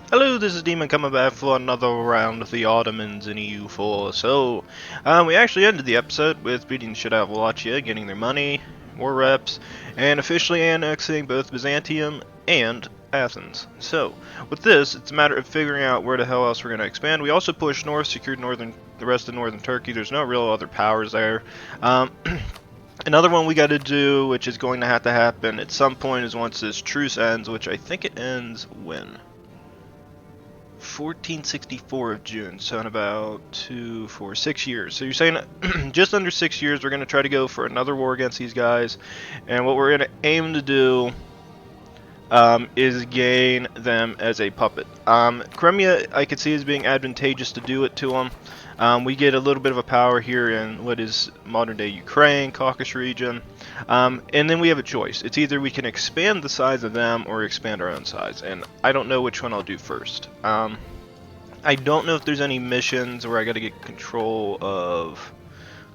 Hello, this is Demon coming back for another round of the Ottomans in EU4. So, we actually ended the episode with beating the shit out of Wallachia, getting their money, more reps, and officially annexing both Byzantium and Athens. So, with this, it's a matter of figuring out where the hell else we're going to expand. We also pushed north, secured the rest of northern Turkey. There's no real other powers there. Um, Another one we got to do, which is going to have to happen at some point, is once this truce ends, which I think it ends when? 1464 of June, so in about 6 years. So you're saying just under 6 years we're going to try to go for another war against these guys, and what we're going to aim to do is gain them as a puppet. Crimea I could see as being advantageous to do it to them. We get a little bit of a power here in what is modern day Ukraine, Caucasus region, and then we have a choice. It's either we can expand the size of them or expand our own size, and I don't know which one I'll do first. I don't know if there's any missions where I got to get control of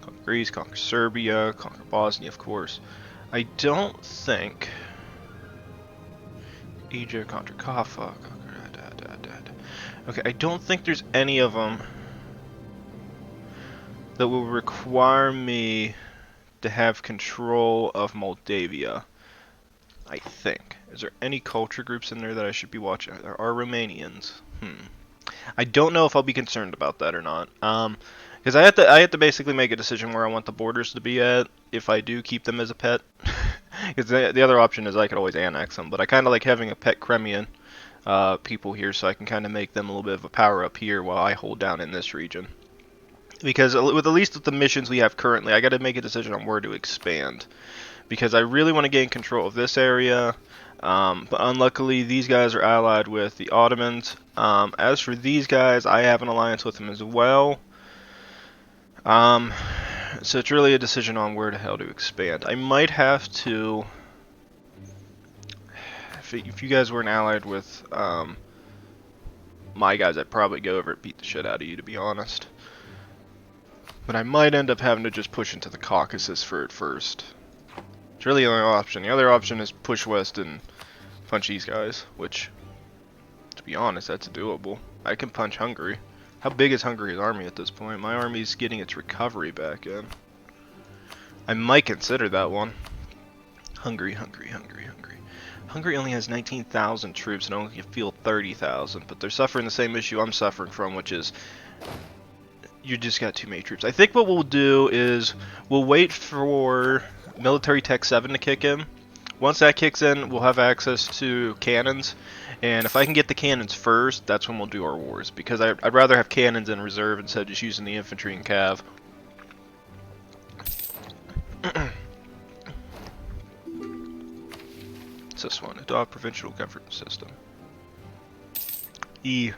conquer Greece, conquer Serbia, conquer Bosnia, of course. I don't think Egypt, conquer Kaffa, okay, I don't think there's any of them that will require me to have control of Moldavia. I think. Is there any culture groups in there that I should be watching? There are Romanians. I don't know if I'll be concerned about that or not. Because I have to basically make a decision where I want the borders to be at if I do keep them as a pet. Because the other option is I could always annex them, but I kind of like having a pet Crimean people here, so I can kind of make them a little bit of a power up here while I hold down in this region. Because with at least with the missions we have currently, I got to make a decision on where to expand. Because I really want to gain control of this area. But unluckily, these guys are allied with the Ottomans. As for these guys, I have an alliance with them as well. So it's really a decision on where the hell to expand. I might have to... If you guys weren't allied with my guys, I'd probably go over and beat the shit out of you, to be honest. But I might end up having to just push into the Caucasus for it first. It's really the only option. The other option is push west and punch these guys, which, to be honest, that's doable. I can punch Hungary. How big is Hungary's army at this point? My army's getting its recovery back in. I might consider that one. Hungary. Hungary only has 19,000 troops and only can field 30,000, but they're suffering the same issue I'm suffering from, which is you just got too many troops. I think what we'll do is we'll wait for Military Tech 7 to kick in. Once that kicks in, we'll have access to cannons, and if I can get the cannons first, that's when we'll do our wars, because I'd rather have cannons in reserve instead of just using the infantry and cav. It's this one, adopt provincial government system. E.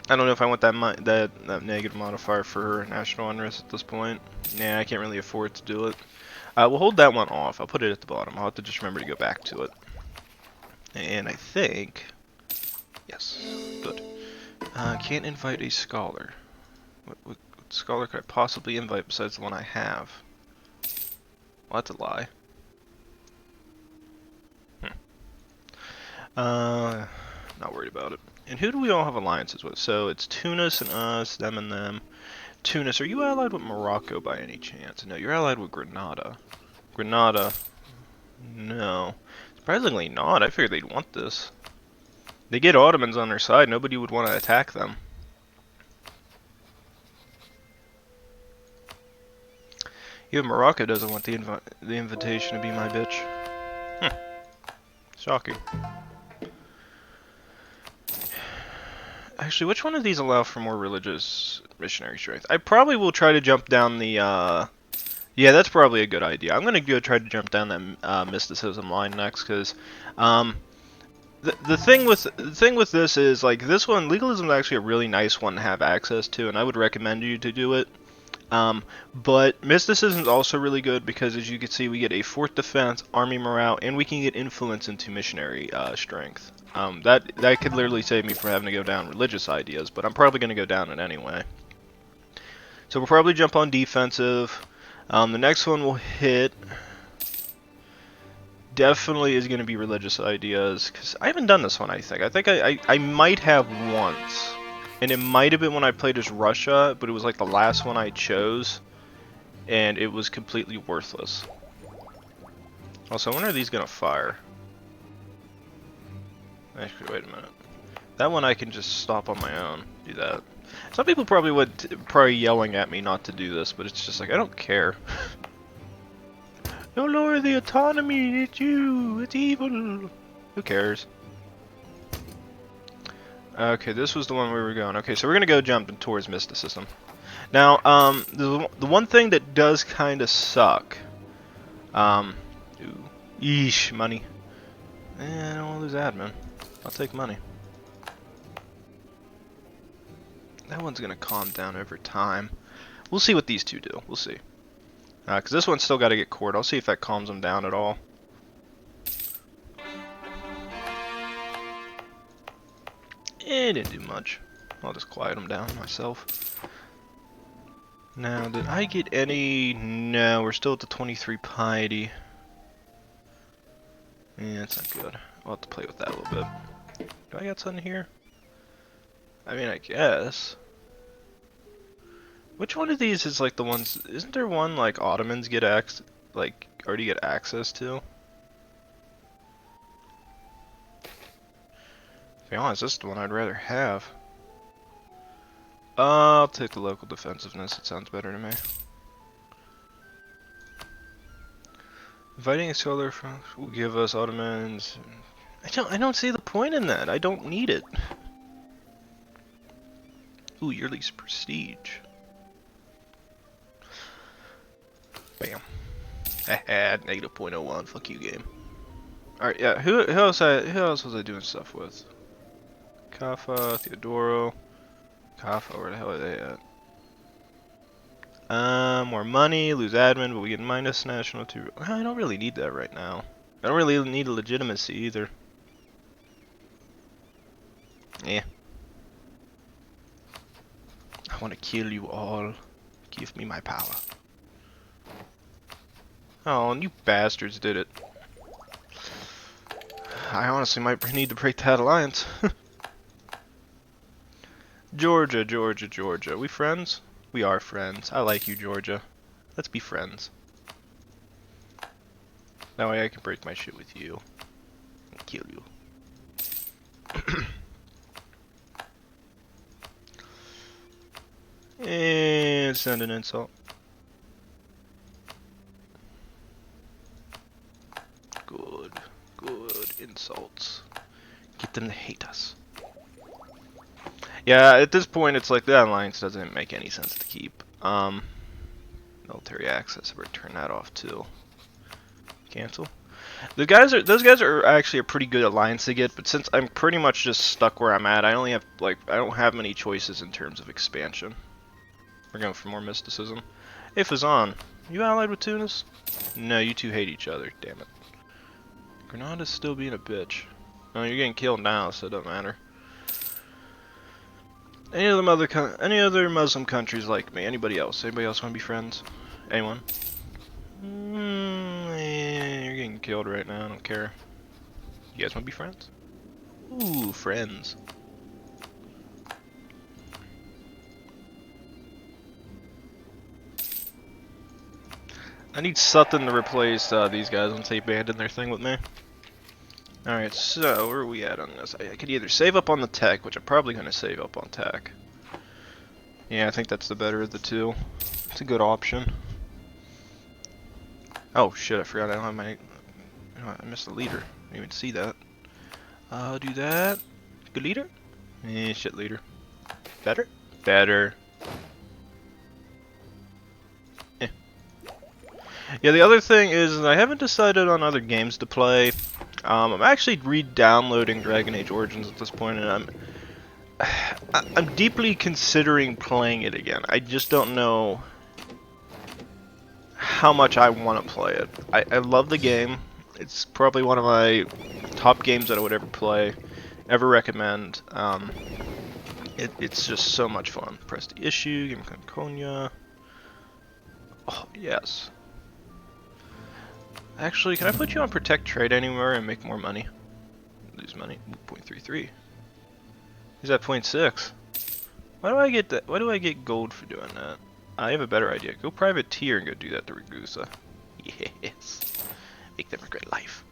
I don't know if I want that negative modifier for national unrest at this point. Nah, I can't really afford to do it. We'll hold that one off. I'll put it at the bottom. I'll have to just remember to go back to it. And I think... Yes, good. Can't invite a scholar. What scholar could I possibly invite besides the one I have? Well, that's a lie. Not worried about it. And who do we all have alliances with? So it's Tunis and us, them and them. Tunis, are you allied with Morocco by any chance? No, you're allied with Grenada. Grenada, no. Surprisingly not. I figured they'd want this. They get Ottomans on their side. Nobody would want to attack them. Even Morocco doesn't want the invitation to be my bitch. Shocking. Actually, which one of these allow for more religious missionary strength? I probably will try to jump down the, yeah, that's probably a good idea. I'm going to go try to jump down that mysticism line next, because the thing with this is, like, this one, legalism is actually a really nice one to have access to, and I would recommend you to do it. But mysticism is also really good because, as you can see, we get a fort defense, army morale, and we can get influence into missionary strength. That could literally save me from having to go down religious ideas, but I'm probably going to go down it anyway. So we'll probably jump on defensive. The next one will hit definitely is going to be religious ideas, because I haven't done this one, I think. I might have once, and it might have been when I played as Russia, but it was like the last one I chose, and it was completely worthless. Also, when are these going to fire? Actually, wait a minute. That one I can just stop on my own, do that. Some people probably would, probably yelling at me not to do this, but it's just like, I don't care. Don't lower the autonomy, it's you, it's evil. Who cares? Okay, this was the one we were going. Okay, so we're gonna go jump towards mysticism. Now, the one thing that does kind of suck. Ooh, yeesh, money. I don't want to lose admin. I'll take money. That one's gonna calm down over time. We'll see what these two do. We'll see. Because this one's still got to get court. I'll see if that calms them down at all. It didn't do much. I'll just quiet them down myself. Now, did I get any? No, we're still at the 23 piety. Yeah, that's not good. I'll have to play with that a little bit. Do I got something here? I mean, I guess. Which one of these is like the ones? Isn't there one like Ottomans get already get access to? To be honest, this is the one I'd rather have. I'll take the local defensiveness. It sounds better to me. Inviting a solar front will give us Ottomans. I don't see the point in that. I don't need it. Ooh, yearly prestige. Bam. Haha, negative 0.01. Fuck you, game. Alright, yeah. Who else was I doing stuff with? Kaffa, Theodoro. Kaffa, where the hell are they at? More money, lose admin, but we get minus national 2. I don't really need that right now. I don't really need a legitimacy either. Yeah. I want to kill you all. Give me my power. Oh, and you bastards did it. I honestly might need to break that alliance. Georgia, Georgia, Georgia. We friends? We are friends. I like you, Georgia. Let's be friends. That way I can break my shit with you. And kill you. And send an insult. Good, good insults. Get them to hate us. Yeah, at this point it's like the alliance doesn't make any sense to keep. Military access, I better turn that off too. Cancel. Those guys are actually a pretty good alliance to get, but since I'm pretty much just stuck where I'm at, I don't have many choices in terms of expansion. We're going for more mysticism. Hey Fazan, you allied with Tunis? No, you two hate each other, damn it. Grenada's still being a bitch. Oh, you're getting killed now, so it doesn't matter. Any other Muslim countries like me? Anybody else? Anybody else want to be friends? Anyone? You're getting killed right now, I don't care. You guys want to be friends? Ooh, friends. I need something to replace these guys once they abandon their thing with me. Alright, so where are we at on this? I could either save up on the tech, which I'm probably going to save up on tech. Yeah, I think that's the better of the two. It's a good option. Oh shit, I forgot I don't have my... I missed the leader. I didn't even see that. Do that. Good leader? Eh, shit leader. Better? Better. Eh. Yeah, the other thing is I haven't decided on other games to play. I'm actually re-downloading Dragon Age Origins at this point, and I'm deeply considering playing it again. I just don't know how much I want to play it. I love the game. It's probably one of my top games that I would ever play, ever recommend. It's just so much fun. Press the issue, give me Conconia. Oh, yes. Actually, can I put you on protect trade anywhere and make more money? Lose money. 0.33. He's at 0.6. Why do I get that? Why do I get gold for doing that? I have a better idea. Go privateer and go do that to Ragusa. Yes. Make them regret life.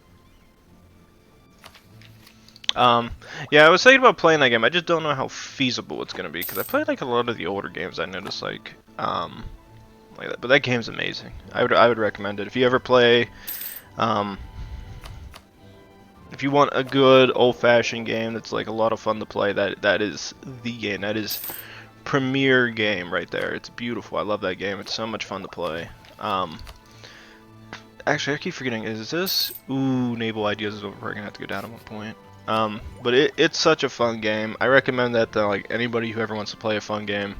Yeah, I was thinking about playing that game. I just don't know how feasible it's gonna be because I played like a lot of the older games. I noticed like that. But that game's amazing. I would recommend it if you ever play. If you want a good old-fashioned game that's like a lot of fun to play, that is the game. That is premier game right there. It's beautiful. I love that game. It's so much fun to play. Actually, I keep forgetting. Is this? Ooh, Naval Ideas is over. We're gonna have to go down at one point. But it's such a fun game. I recommend that to like anybody who ever wants to play a fun game.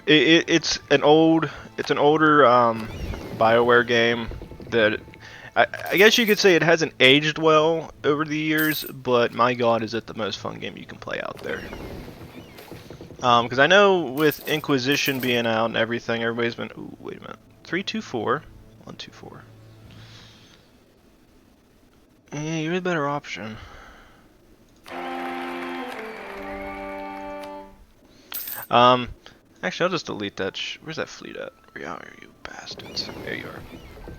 It's an older BioWare game that I guess you could say it hasn't aged well over the years, but my God, is it the most fun game you can play out there. Because I know with Inquisition being out and everything, everybody's been. Ooh, wait a minute. 324, 124. Yeah, you're the better option. Actually, I'll just delete that. Where's that fleet at? Where are you bastards? There you are.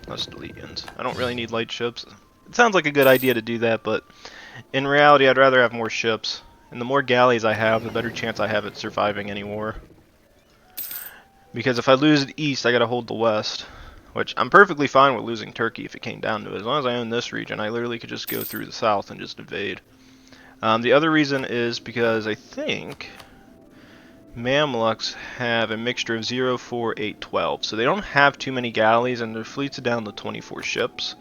Let's delete ends. I don't really need light ships. It sounds like a good idea to do that, but in reality, I'd rather have more ships. And the more galleys I have, the better chance I have at surviving any war. Because if I lose the east, I gotta hold the west. Which, I'm perfectly fine with losing Turkey if it came down to it. As long as I own this region, I literally could just go through the south and just invade. The other reason is because I think Mamluks have a mixture of 0, 4, 8, 12. So they don't have too many galleys, and their fleets are down to 24 ships.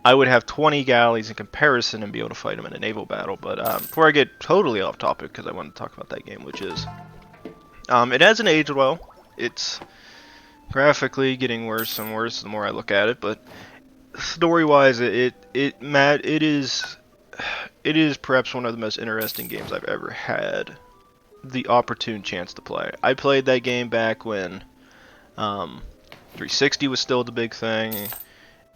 I would have 20 galleys in comparison and be able to fight them in a naval battle. But before I get totally off topic, because I want to talk about that game, which is... it hasn't aged well. It's graphically getting worse and worse the more I look at it, but story-wise, it is perhaps one of the most interesting games I've ever had the opportune chance to play. I played that game back when 360 was still the big thing.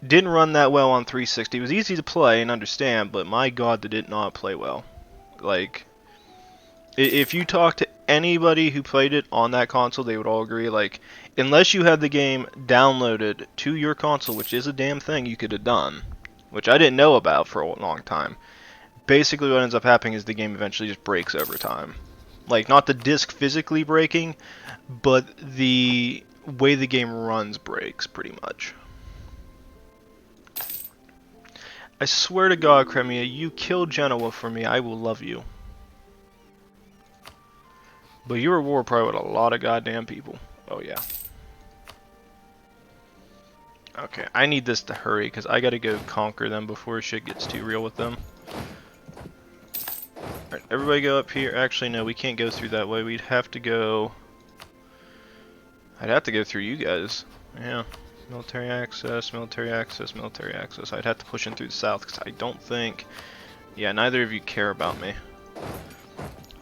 Didn't run that well on 360. It was easy to play and understand, but my God, did it not play well. Like, if you talk to anybody who played it on that console, they would all agree, like, unless you had the game downloaded to your console, which is a damn thing you could have done, which I didn't know about for a long time, basically what ends up happening is the game eventually just breaks over time. Like, not the disc physically breaking, but the way the game runs breaks, pretty much. I swear to God, Crimea, you kill Genoa for me, I will love you. But you're at war probably with a lot of goddamn people. Oh, yeah. Okay, I need this to hurry, because I gotta go conquer them before shit gets too real with them. Alright, everybody go up here. Actually, no, we can't go through that way. We'd have to go... I'd have to go through you guys. Yeah. Military access, military access, military access. I'd have to push in through the south, because I don't think... Yeah, neither of you care about me.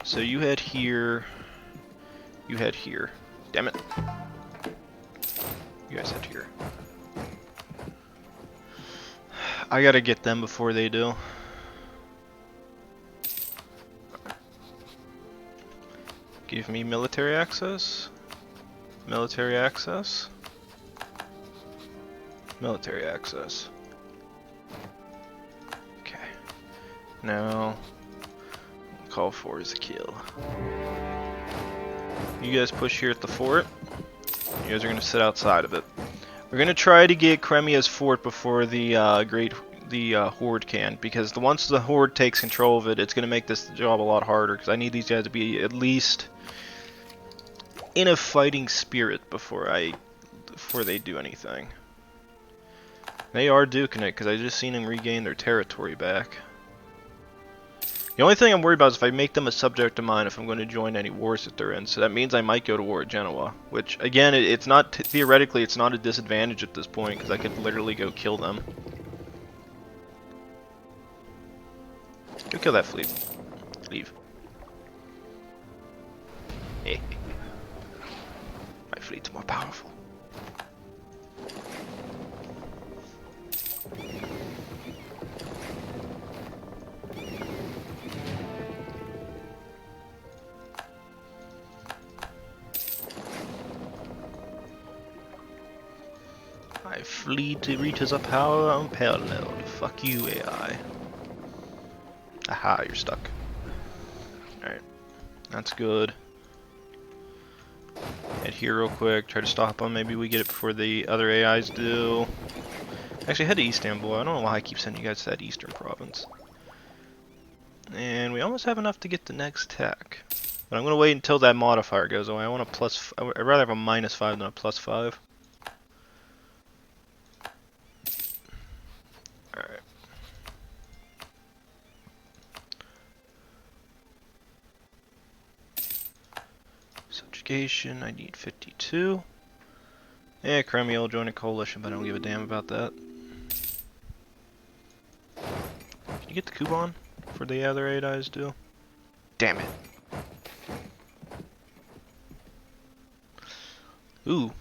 So you head here... You head here. Damn it. You guys head here. I gotta get them before they do. Give me military access. Military access. Military access. Okay. Now, call for is a kill. You guys push here at the fort. You guys are going to sit outside of it. We're going to try to get Crimea's fort before the Horde can, because once the Horde takes control of it, it's going to make this job a lot harder, because I need these guys to be at least in a fighting spirit before they do anything. They are duking it, because I just seen them regain their territory back. The only thing I'm worried about is if I make them a subject of mine, if I'm going to join any wars that they're in. So that means I might go to war at Genoa. Which, again, it's not, theoretically, it's not a disadvantage at this point, because I could literally go kill them. Go kill that fleet. Leave. Hey. My fleet's more powerful. fleet reaches a power unparalleled. Fuck you, AI. Aha, you're stuck. Alright, that's good. Head here real quick, try to stop them. Maybe we get it before the other AIs do. Actually, head to Istanbul. I don't know why I keep sending you guys to that eastern province. And we almost have enough to get the next tech. But I'm going to wait until that modifier goes away. I want a plus... I'd rather have a -5 than a +5. Alright. Subjugation, I need 52. Yeah, Crimea will join a coalition, but I don't give a damn about that. Can you get the coupon for the other 8 eyes do? Damn it. Ooh.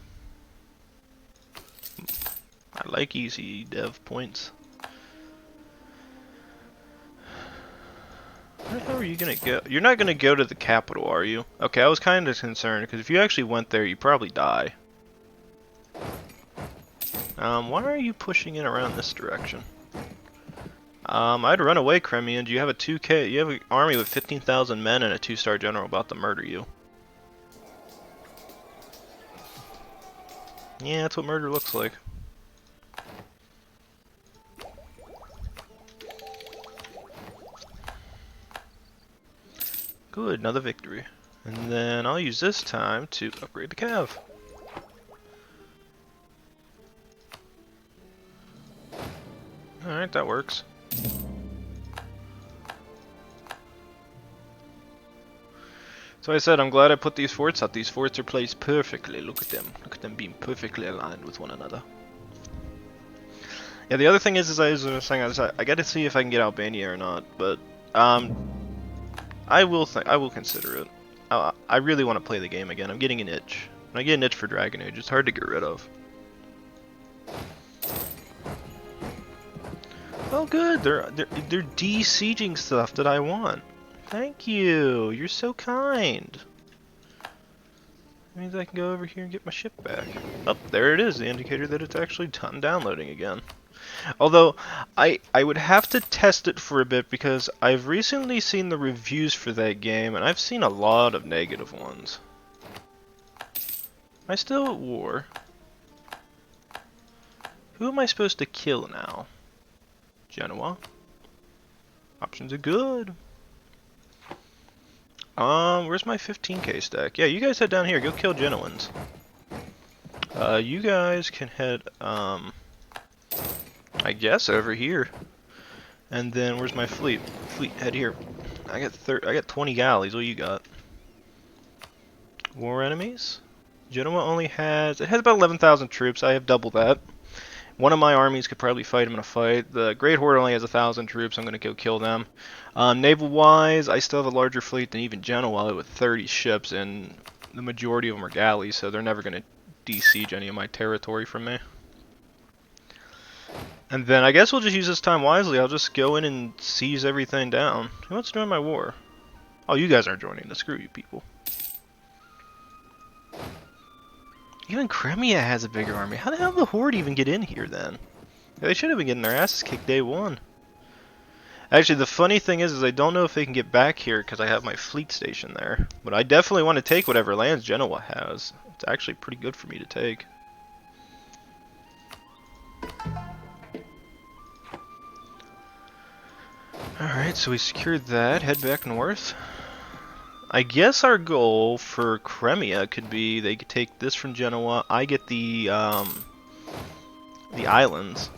I like easy dev points. Where the hell are you gonna go? You're not gonna go to the capital, are you? Okay, I was kind of concerned, because if you actually went there, you'd probably die. Why are you pushing in around this direction? I'd run away, Crimean. You have a 2K, you have an army with 15,000 men and a 2-star general about to murder you. Yeah, that's what murder looks like. Good, another victory. And then I'll use this time to upgrade the cav. Alright, that works. So I said, I'm glad I put these forts up. These forts are placed perfectly. Look at them. Look at them being perfectly aligned with one another. Yeah, the other thing is I was saying, I got to see if I can get Albania or not, but I will consider it. I really want to play the game again. I'm getting an itch. When I get an itch for Dragon Age, it's hard to get rid of. Oh, good. They're de-sieging stuff that I want. Thank you. You're so kind. That means I can go over here and get my ship back. Oh, there it is. The indicator that it's actually done downloading again. Although, I would have to test it for a bit because I've recently seen the reviews for that game and I've seen a lot of negative ones. Am I still at war? Who am I supposed to kill now? Genoa? Options are good. Where's my 15k stack? Yeah, you guys head down here. Go kill Genoans. You guys can head, I guess over here. And then where's my fleet? Fleet, head here. I got 20 galleys. What do you got? War enemies? Genoa only has... It has about 11,000 troops. I have double that. One of my armies could probably fight him in a fight. The Great Horde only has 1,000 troops. I'm going to go kill them. Naval-wise, I still have a larger fleet than even Genoa with 30 ships, and the majority of them are galleys, so they're never going to de-siege any of my territory from me. And then I guess we'll just use this time wisely. I'll just go in and seize everything down. Who wants to join my war? Oh, you guys aren't joining. Screw you people. Even Crimea has a bigger army. How the hell did the Horde even get in here then? Yeah, they should have been getting their asses kicked day one. Actually, the funny thing is I don't know if they can get back here because I have my fleet station there. But I definitely want to take whatever lands Genoa has. It's actually pretty good for me to take. Alright, so we secured that. Head back north. I guess our goal for Crimea could be they could take this from Genoa. I get the islands.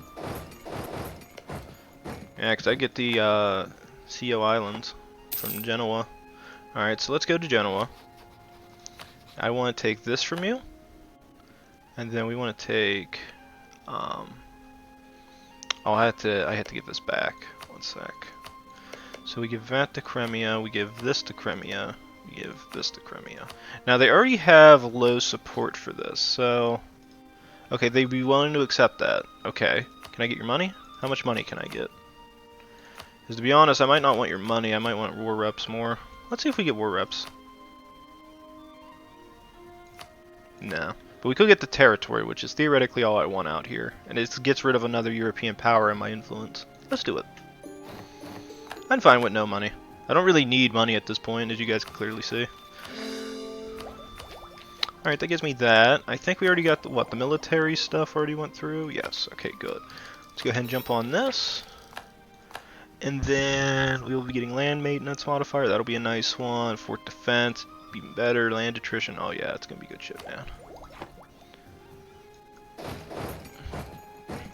Yeah, because I get the CO Islands from Genoa. Alright, so let's go to Genoa. I want to take this from you. And then we want to take... oh, I have to give this back. One sec. So we give that to Crimea, we give this to Crimea, we give this to Crimea. Now they already have low support for this, so... Okay, they'd be willing to accept that. Okay. Can I get your money? How much money can I get? Because to be honest, I might not want your money, I might want war reps more. Let's see if we get war reps. No. But But we could get the territory, which is theoretically all I want out here. And it gets rid of another European power in my influence. Let's do it. I'm fine with no money. I don't really need money at this point, as you guys can clearly see. Alright, that gives me that. I think we already got the, what, the military stuff already went through? Yes, okay, good. Let's go ahead and jump on this. And then we will be getting land maintenance modifier. That'll be a nice one. Fort defense, even better. Land attrition. Oh yeah, it's gonna be good shit, man.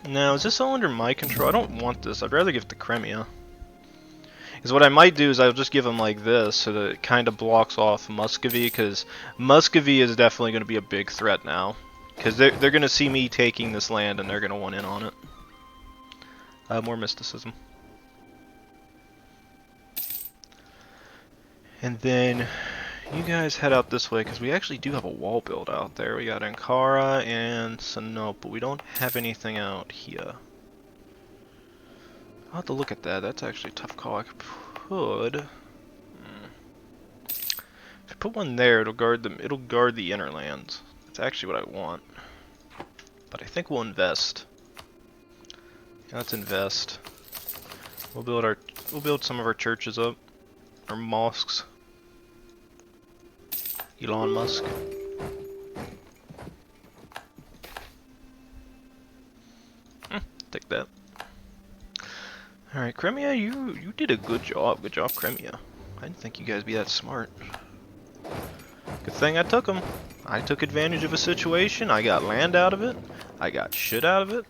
Now, is this all under my control? I don't want this. I'd rather give it to Crimea. Because what I might do is I'll just give them like this, so that it kind of blocks off Muscovy, because Muscovy is definitely going to be a big threat now. Because they're going to see me taking this land, and they're going to want in on it. More mysticism. And then you guys head out this way, because we actually do have a wall build out there. We got Ankara and Sinope, but we don't have anything out here. I'll have to look at that. That's actually a tough call. I could. If I put one there, it'll guard them. It'll guard the inner lands. That's actually what I want. But I think we'll invest. Yeah, let's invest. We'll build some of our churches up, our mosques. Elon Musk. Take that. Alright, Crimea, you did a good job. Good job, Crimea. I didn't think you guys would be that smart. Good thing I took them. I took advantage of a situation. I got land out of it. I got shit out of it.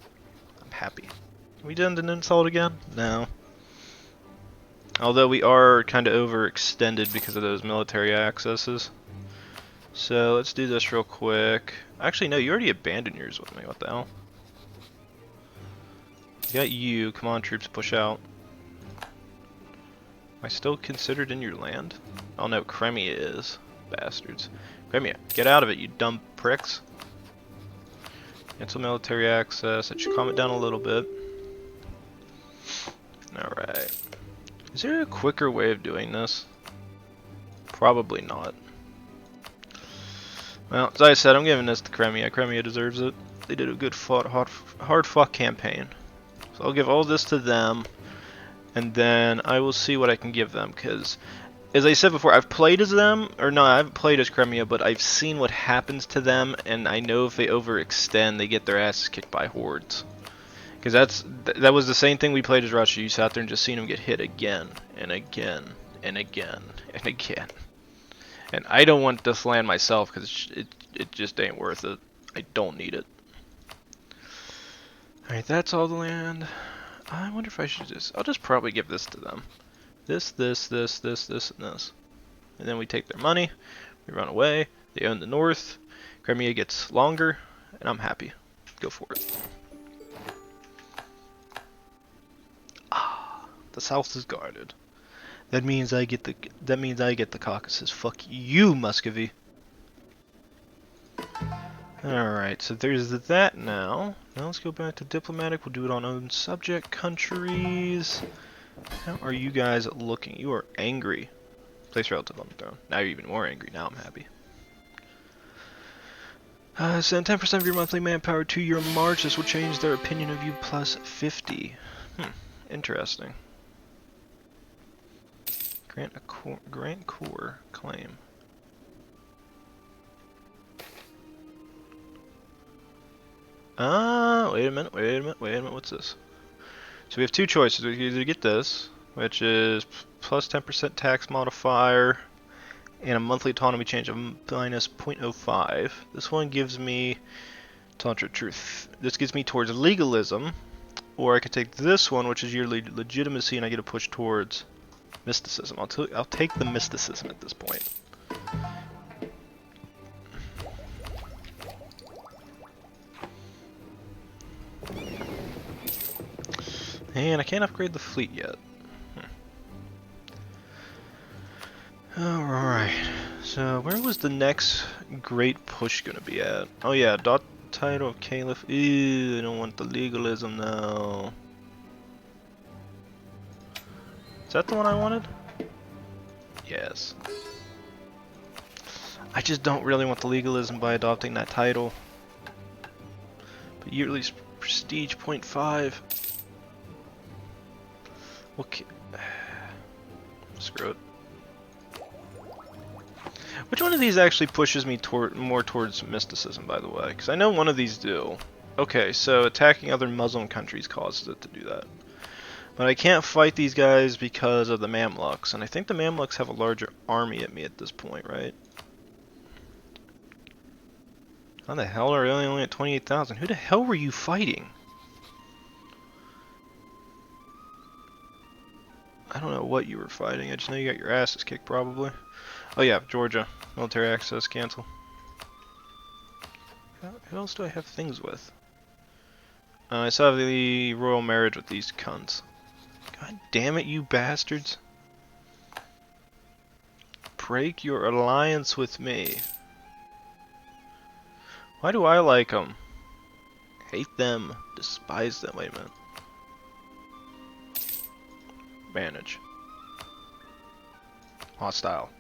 I'm happy. Can we end an insult again? No. Although we are kind of overextended because of those military accesses. So let's do this real quick. Actually, no, you already abandoned yours with me. What the hell? Got you. Come on, troops, push out. Am I still considered in your land? Oh no, Crimea is. Bastards. Crimea, get out of it, you dumb pricks. Cancel military access. That should calm it down a little bit. Alright. Is there a quicker way of doing this? Probably not. Well, as I said, I'm giving this to Crimea. Crimea deserves it. They did a good hard fought campaign. So I'll give all this to them, and then I will see what I can give them, because, as I said before, I've played as them, or no, I haven't played as Crimea, but I've seen what happens to them, and I know if they overextend, they get their asses kicked by hordes. Because that was the same thing we played as Russia. You sat there and just seen them get hit again, and again, and again, and again. And I don't want this land myself, because it just ain't worth it. I don't need it. Alright, that's all the land. I wonder if I should I'll just probably give this to them. This, and this. And then we take their money, we run away, they own the north, Crimea gets longer, and I'm happy. Go for it. Ah, the south is guarded. That means I get the Caucasus. Fuck you, Muscovy. Alright, so there's that now. Now let's go back to diplomatic. We'll do it on own subject countries. How are you guys looking? You are angry. Place relative on the throne. Now you're even more angry. Now I'm happy. Send 10% of your monthly manpower to your march. This will change their opinion of you plus 50. Interesting. Grant core claim. Wait a minute, what's this? So we have two choices. We can either get this, which is plus 10% tax modifier, and a monthly autonomy change of minus 0.05. This one gives me Tantra Truth. This gives me towards legalism, or I could take this one, which is yearly legitimacy, and I get a push towards mysticism. I'll take the mysticism at this point. And I can't upgrade the fleet yet. Alright, so where was the next great push gonna be at? Oh yeah, dot title of Caliph. Ew, I don't want the legalism now. Is that the one I wanted? Yes. I just don't really want the legalism by adopting that title. But yearly prestige 0.5. Okay. Screw it. Which one of these actually pushes me more towards mysticism, by the way? Because I know one of these do. Okay, so attacking other Muslim countries causes it to do that. But I can't fight these guys because of the Mamluks, and I think the Mamluks have a larger army at me at this point, right? How the hell are they only at 28,000? Who the hell were you fighting? I don't know what you were fighting, I just know you got your asses kicked, probably. Oh yeah, Georgia. Military access, cancel. Who else do I have things with? I still have the royal marriage with these cunts. God damn it, you bastards. Break your alliance with me. Why do I like them? Hate them. Despise them. Wait a minute. Manage. Hostile.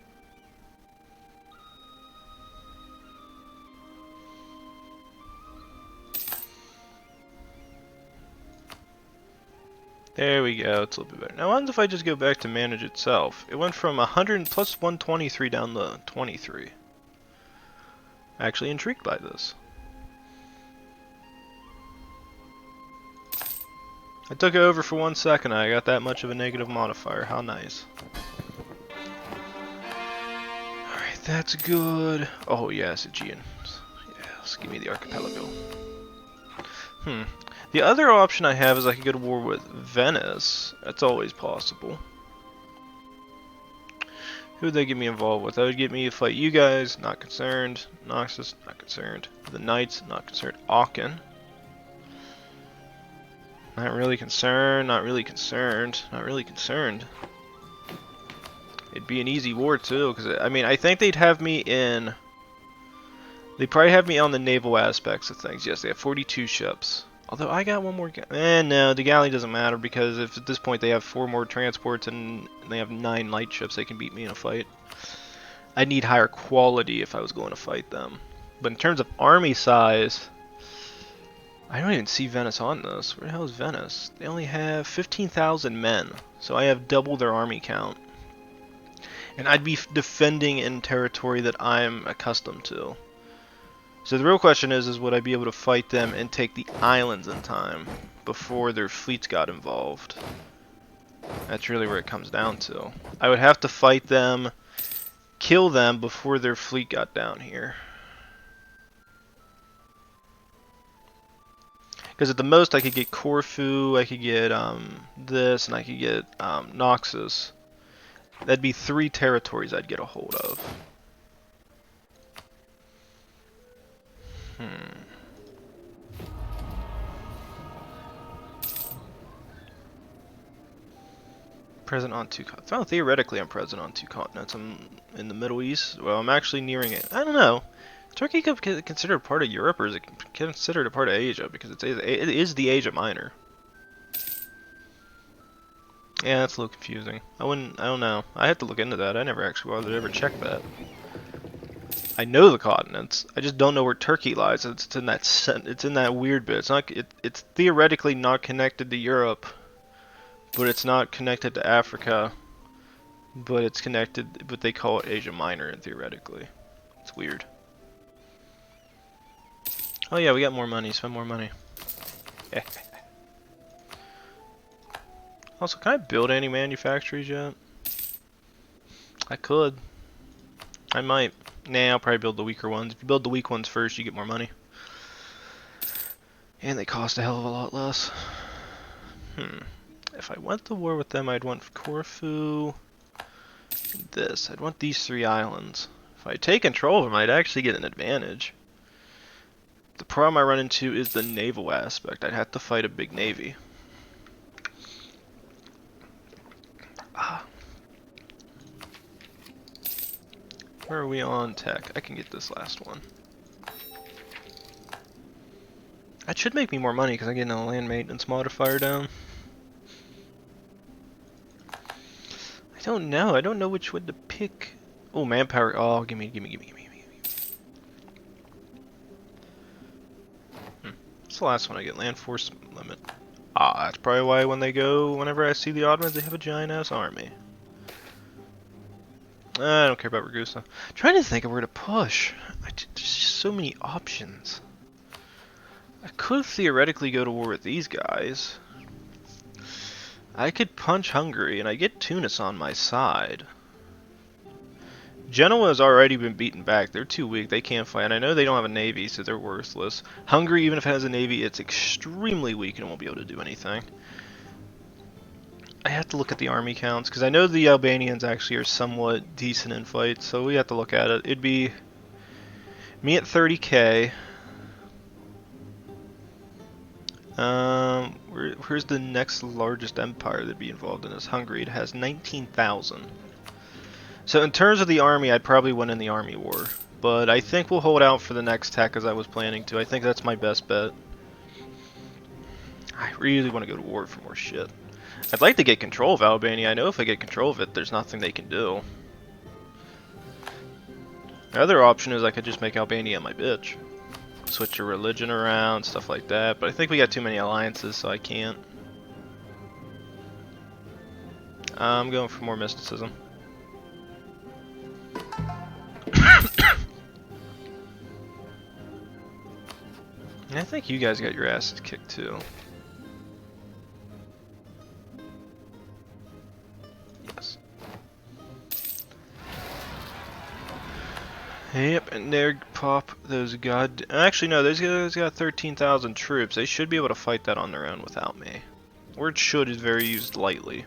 There we go, it's a little bit better. Now what if I just go back to manage itself? It went from 100 plus 123 down to 23. Actually intrigued by this. I took it over for 1 second, I got that much of a negative modifier. How nice. Alright, that's good. Oh yes, Aegean. Yes, give me the archipelago. The other option I have is I could go to war with Venice. That's always possible. Who would they get me involved with? That would get me to fight you guys, not concerned. Noxus, not concerned. The Knights, not concerned. Aachen. Not really concerned, not really concerned, not really concerned. It'd be an easy war too, because I mean, I think they'd have me in... They'd probably have me on the naval aspects of things. Yes, they have 42 ships. Although I got one more... no, the galley doesn't matter, because if at this point they have 4 more transports and they have 9 light ships, they can beat me in a fight. I'd need higher quality if I was going to fight them. But in terms of army size... I don't even see Venice on this. Where the hell is Venice? They only have 15,000 men, so I have double their army count. And I'd be defending in territory that I'm accustomed to. So the real question is would I be able to fight them and take the islands in time before their fleets got involved? That's really where it comes down to. I would have to fight them, kill them before their fleet got down here. Because at the most I could get Corfu, I could get this, and I could get Noxus. That'd be 3 territories I'd get a hold of. Present on 2 continents. Well, theoretically I'm present on 2 continents. I'm in the Middle East. Well, I'm actually nearing it. I don't know. Turkey could be considered a part of Europe, or is it considered a part of Asia? Because it is the Asia Minor. Yeah, that's a little confusing. I don't know. I have to look into that. I never actually bothered to ever check that. I know the continents. I just don't know where Turkey lies. It's in that weird bit. It's theoretically not connected to Europe, but it's not connected to Africa. But it's connected. But they call it Asia Minor, theoretically. It's weird. Oh yeah, we got more money. Spend more money. Also, can I build any manufactories yet? I could. I might. Nah, I'll probably build the weaker ones. If you build the weak ones first, you get more money. And they cost a hell of a lot less. If I went to war with them, I'd want Corfu. This. I'd want these 3 islands. If I take control of them, I'd actually get an advantage. The problem I run into is the naval aspect. I'd have to fight a big navy. Where are we on tech? I can get this last one. That should make me more money because I'm getting a land maintenance modifier down. I don't know. I don't know which one to pick. Oh, manpower. Oh, gimme. It's the last one I get? Land force limit. Ah, that's probably why when they go, whenever I see the Ottomans, they have a giant-ass army. I don't care about Ragusa. I'm trying to think of where to push. There's just so many options. I could theoretically go to war with these guys. I could punch Hungary, and I get Tunis on my side. Genoa has already been beaten back. They're too weak. They can't fight. And I know they don't have a navy, so they're worthless. Hungary, even if it has a navy, it's extremely weak and won't be able to do anything. I have to look at the army counts, because I know the Albanians actually are somewhat decent in fights, so we have to look at it. It'd be me at 30k. Where's the next largest empire that'd be involved in this? Hungary. It has 19,000. So in terms of the army, I'd probably win in the army war. But I think we'll hold out for the next tech as I was planning to. I think that's my best bet. I really want to go to war for more shit. I'd like to get control of Albania. I know if I get control of it, there's nothing they can do. The other option is I could just make Albania my bitch. Switch your religion around, stuff like that. But I think we got too many alliances, so I can't. I'm going for more mysticism. And I think you guys got your asses kicked too. Yes. Yep, and there pop those god. Actually, no, those guys got 13,000 troops. They should be able to fight that on their own without me. Word should is very used lightly.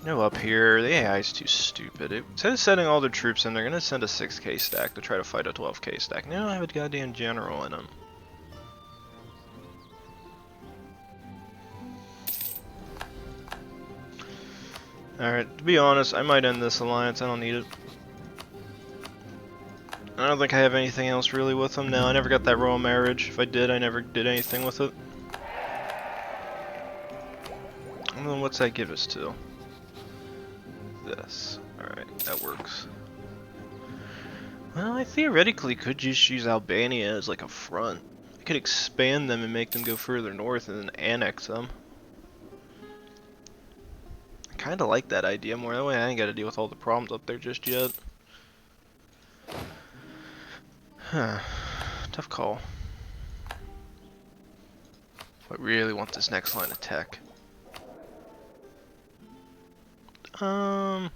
No, up here, the AI is too stupid. Instead of sending all their troops in, they're gonna send a 6k stack to try to fight a 12k stack. Now I have a goddamn general in them. Alright, to be honest, I might end this alliance. I don't need it. I don't think I have anything else really with them. No, I never got that royal marriage. If I did, I never did anything with it. And then what's that give us to? This. Alright, that works. Well, I theoretically could just use Albania as like a front. I could expand them and make them go further north and then annex them. I kinda like that idea more. That way I ain't gotta deal with all the problems up there just yet. Huh. Tough call. I really want this next line of tech. You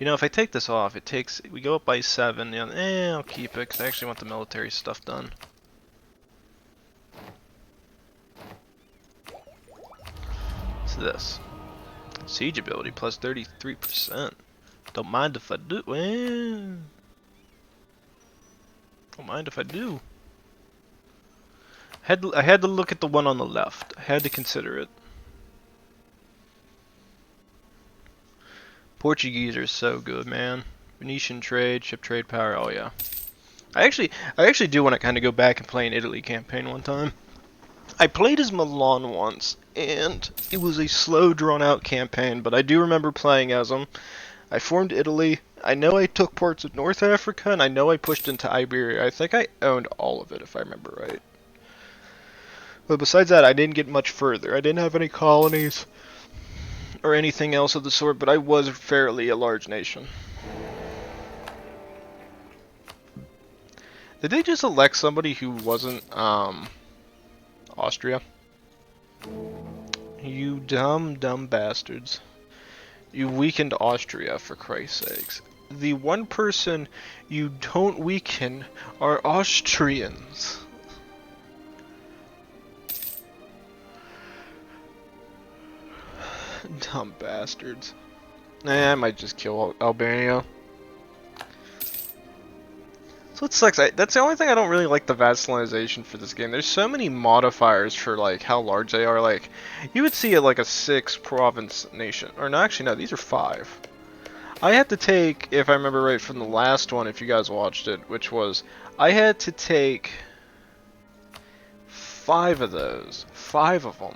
know, if I take this off, it takes, we go up by 7, you know, I'll keep it, because I actually want the military stuff done. What's this? Siege ability, plus 33%. Don't mind if I do, well, don't mind if I do. I had to look at the one on the left. I had to consider it. Portuguese are so good, man. Venetian trade, ship trade power, oh yeah. I actually do want to kind of go back and play an Italy campaign one time. I played as Milan once, and it was a slow, drawn-out campaign, but I do remember playing as them. I formed Italy. I know I took parts of North Africa, and I know I pushed into Iberia. I think I owned all of it, if I remember right. But besides that, I didn't get much further. I didn't have any colonies or anything else of the sort, but I was fairly a large nation. Did they just elect somebody who wasn't, Austria? You dumb bastards. You weakened Austria, for Christ's sakes. The one person you don't weaken are Austrians. Dumb bastards. I might just kill Albania. So it sucks. That's the only thing I don't really like the vassalization for this game. There's so many modifiers for like how large they are. Like you would see it like a 6 province nation. Or no, actually no, these are 5. I had to take, if I remember right from the last one, if you guys watched it, which was I had to take 5 of those. 5 of them.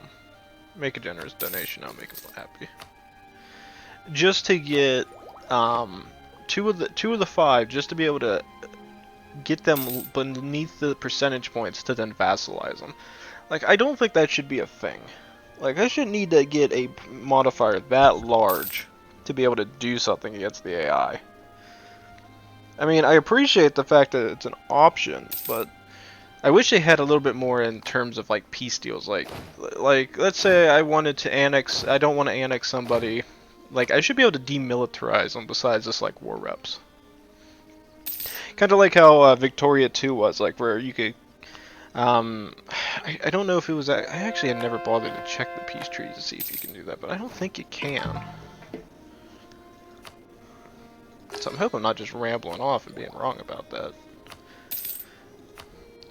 Make a generous donation, I'll make them happy. Just to get 2 of the 5, just to be able to get them beneath the percentage points to then vassalize them. Like, I don't think that should be a thing. Like, I shouldn't need to get a modifier that large to be able to do something against the AI. I mean, I appreciate the fact that it's an option, but I wish they had a little bit more in terms of like peace deals. Like let's say I wanted to annex, I don't want to annex somebody. Like, I should be able to demilitarize them besides just like war reps. Kind of like how Victoria 2 was, like where you could. I don't know if it was. I actually had never bothered to check the peace treaty to see if you can do that, but I don't think you can. So I'm hoping I'm not just rambling off and being wrong about that.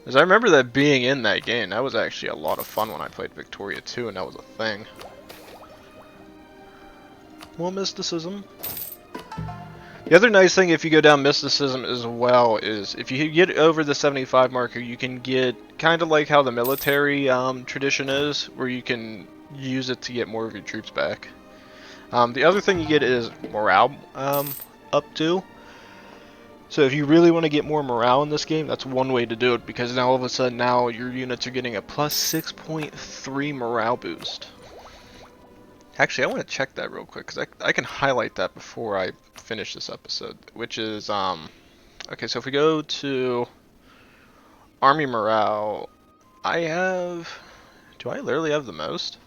As I remember that being in that game, that was actually a lot of fun when I played Victoria 2 and that was a thing. More mysticism. The other nice thing if you go down mysticism as well is if you get over the 75 marker, you can get kind of like how the military tradition is, where you can use it to get more of your troops back. The other thing you get is morale up to. So if you really want to get more morale in this game, that's one way to do it, because now all of a sudden now your units are getting a plus 6.3 morale boost. Actually, I want to check that real quick, because I can highlight that before I finish this episode, which is, okay, so if we go to Army Morale, do I literally have the most?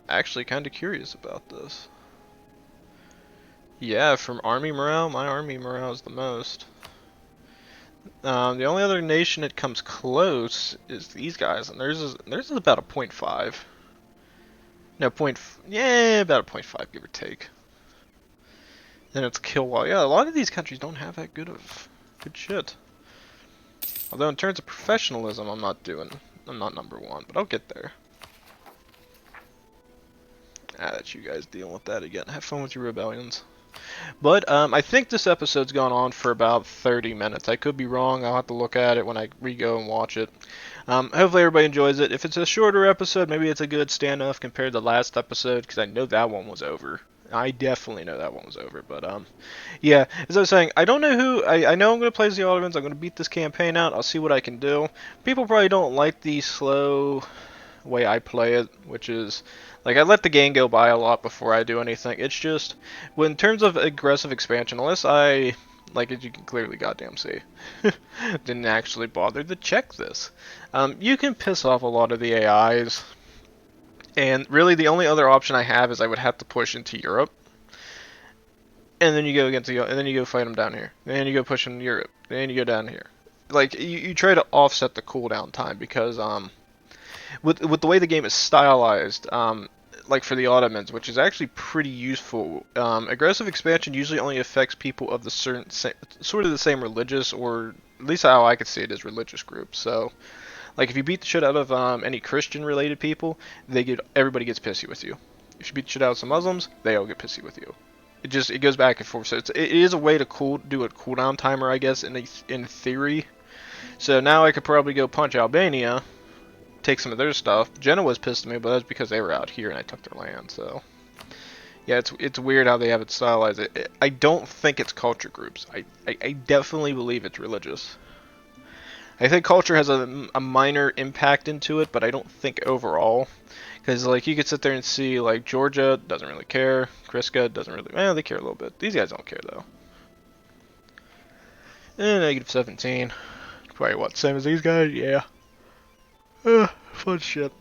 Actually, kind of curious about this. Yeah, from Army Morale, my Army Morale is the most. The only other nation that comes close is these guys, and theirs is about a 0.5. No, yeah, about a 0.5, give or take. Then it's kill wall. Yeah, a lot of these countries don't have that good shit. Although in terms of professionalism, I'm not number one, but I'll get there. That's you guys dealing with that again. Have fun with your rebellions. But I think this episode's gone on for about 30 minutes. I could be wrong. I'll have to look at it when I re-go and watch it. Hopefully everybody enjoys it. If it's a shorter episode, maybe it's a good standoff compared to the last episode, because I know that one was over. I definitely know that one was over. But yeah, as I was saying, I don't know who. I know I'm going to play as the Ottomans. I'm going to beat this campaign out. I'll see what I can do. People probably don't like the slow way I play it, which is like I let the game go by a lot before I do anything. It's just, when in terms of aggressive expansion, unless I, like as you can clearly goddamn see, didn't actually bother to check this, you can piss off a lot of the AIs, and really the only other option I have is I would have to push into Europe, and then you go and then you go fight them down here, and then you go push in Europe, and then you go down here. Like you try to offset the cooldown time, because with the way the game is stylized, like for the Ottomans, which is actually pretty useful, aggressive expansion usually only affects people of the sort of the same religious, or at least how I could see it, as religious groups. So, like if you beat the shit out of any Christian-related people, everybody gets pissy with you. If you beat the shit out of some Muslims, they all get pissy with you. It goes back and forth. So it is a way to do a cooldown timer, I guess, in theory. So now I could probably go punch Albania, take some of their stuff. Genoa's pissed at me, but that's because they were out here and I took their land. So yeah, it's weird how they have it stylized. I don't think it's culture groups. I definitely believe it's religious. I think culture has a minor impact into it, but I don't think overall. Because like you could sit there and see like Georgia doesn't really care, Kriska doesn't really. Well, they care a little bit. These guys don't care though. Negative 17. Probably what, same as these guys? Yeah. Fun shit.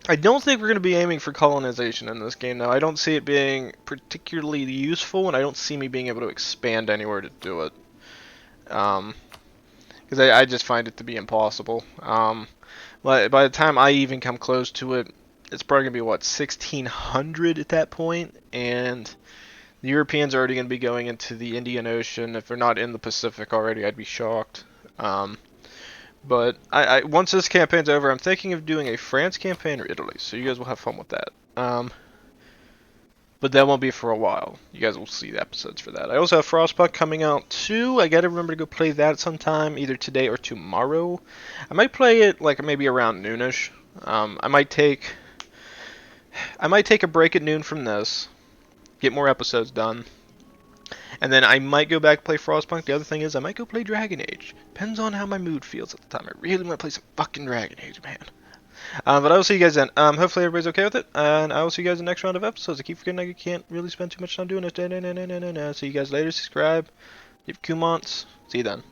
I don't think we're going to be aiming for colonization in this game, though. I don't see it being particularly useful, and I don't see me being able to expand anywhere to do it. Because I just find it to be impossible. But by the time I even come close to it, it's probably going to be, what, 1600 at that point? And the Europeans are already going to be going into the Indian Ocean. If they're not in the Pacific already, I'd be shocked. But once this campaign's over, I'm thinking of doing a France campaign or Italy, so you guys will have fun with that. But that won't be for a while. You guys will see the episodes for that. I also have Frostpunk coming out too. I gotta remember to go play that sometime, either today or tomorrow. I might play it like maybe around noonish. I might take a break at noon from this, get more episodes done, And then I might go back and play Frostpunk. The other thing is I might go play Dragon Age. Depends on how my mood feels at the time. I really want to play some fucking Dragon Age, man. But I will see you guys then. Hopefully everybody's okay with it, and I will see you guys in the next round of episodes. I keep forgetting I can't really spend too much time doing it. See you guys later. Subscribe. Give Kumants. See you then.